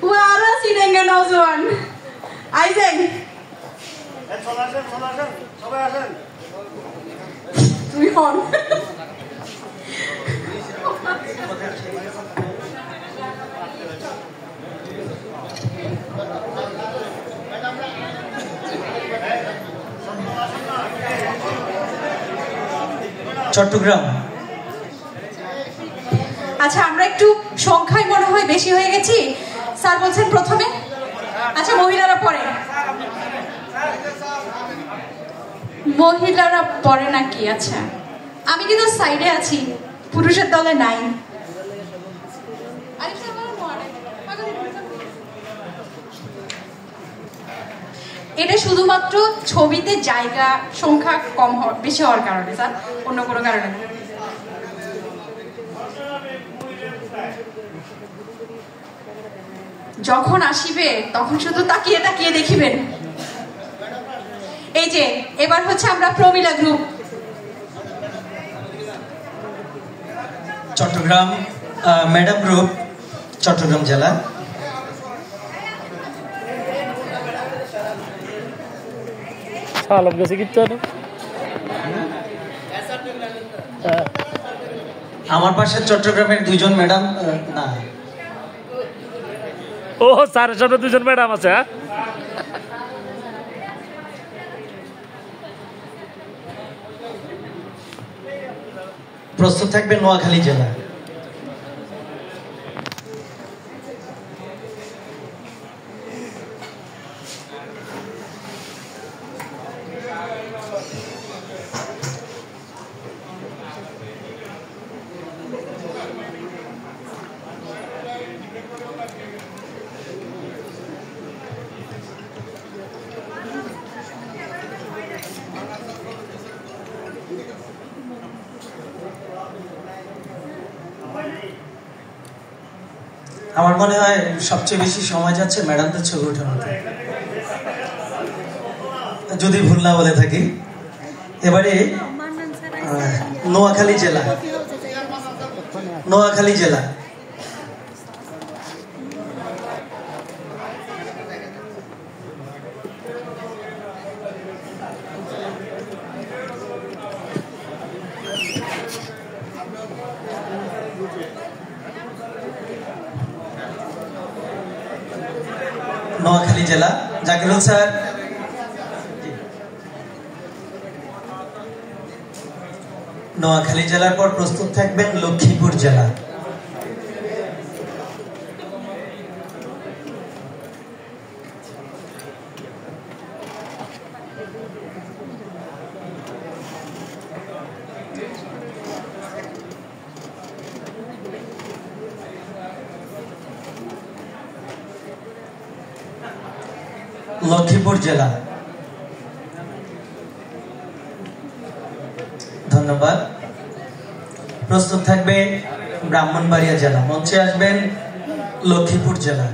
Wara sinenga নওজোয়ান eigen চলে আসেন সবাই আসেন তুই হন চট্টগ্রাম। আচ্ছা আমরা একটু সংখ্যায় মনে হয় বেশি হয়ে গেছি স্যার বলছেন প্রথমে আচ্ছা মহিলারা পড়ে নাকি আচ্ছা আমি কিন্তু সাইডে আছি পুরুষের দলে নাই এটা শুধুমাত্র ছবিতে জায়গা সংখ্যা কম বেশি হওয়ার কারণে স্যার অন্য কোনো কারণে না যখন আসিবে তখন শুধু তাকিয়ে তাকিয়ে দেখিবেন এই যে এবার হচ্ছে আমরা Promila group Chattogram madam group Chattogram জেলা আমার পাশে চট্টগ্রামের দুইজন ম্যাডাম না ও স্যারের সামনে দুজন ম্যাডাম আছে প্রস্তুত থাকবে নোয়াখালী জেলা আমার মনে হয় সবচেয়ে বেশি সময় যাচ্ছে ম্যাডামদের ছবি ওঠানোতে যদি ভুল না বলে থাকি এবারে নোয়াখালী জেলা নোয়াখালী জেলা নোয়াখালী জেলা জাকিরুল স্যার নোয়াখালী জেলার পর প্রস্তুত থাকবেন লক্ষ্মীপুর জেলা লক্ষ্মীপুর জেলা ধন্যবাদ প্রস্তুত থাকবে ব্রাহ্মণবাড়িয়া জেলা মঞ্চে আসবেন লক্ষ্মীপুর জেলা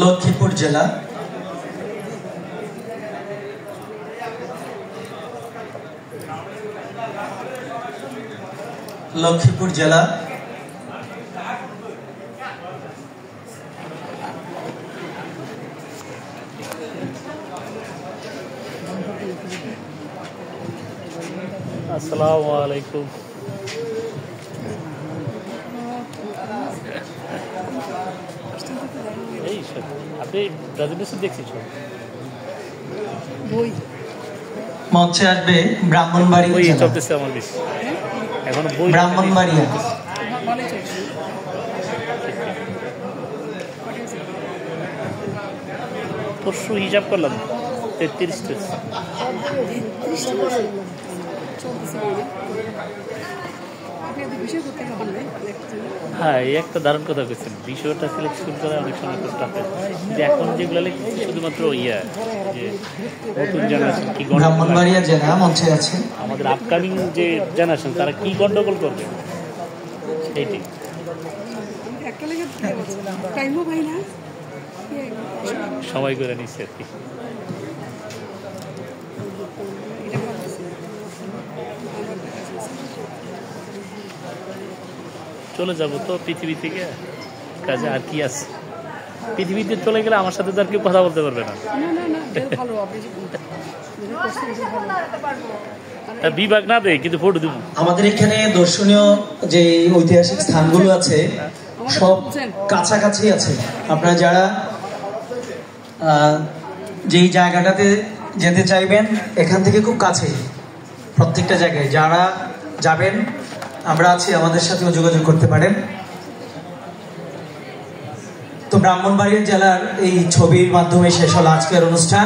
লক্ষ্মীপুর জেলা লক্ষ্মীপুর জেলা আসসালামু আলাইকুম এই আপনি ব্রাজিল দেখছি মঞ্চে আসবে ব্রাহ্মণবাড়িয়া চলতেছে আমার বেশি এখন ব্রাহ্মণবাড়িয়া পরশু হিসাব করলাম 33টা হ্যাঁ এই একটা দারুণ কথা বলছেন বিষয়টা সিলেকশন করা অনেক সময় তো টাফ কিন্তু এখন যেগুলো লিখছি শুধুমাত্র যে নতুন জেনারেশন কি ব্রাহ্মণবাড়িয়া জেলা মঞ্চে আছে আমাদের আপকামিং যে জেনারেশন তারা কি গন্ডগোল করবে সেইটাই সময় করে নিচ্ছে আর কি চলে যাব তো পৃথিবী থেকে, কাজে আর কি আছে। পৃথিবীতে চলে গেলে আমার সাথে তো আর কেউ কথা বলতে পারবে না। বিভাগ না দেয় কিন্তু ফটো দেবো। আমাদের এখানে দর্শনীয় যে ঐতিহাসিক স্থানগুলো আছে সব কাছাকাছি আছে। আপনারা যারা যেই জায়গাটাতে যেতে চাইবেন এখান থেকে খুব কাছেই, প্রত্যেকটা জায়গায় যারা যাবেন আমরা আছি, আমাদের সাথেও যোগাযোগ করতে পারেন। তো ব্রাহ্মণবাড়িয়া জেলার এই ছবির মাধ্যমে শেষ হলো আজকের অনুষ্ঠান।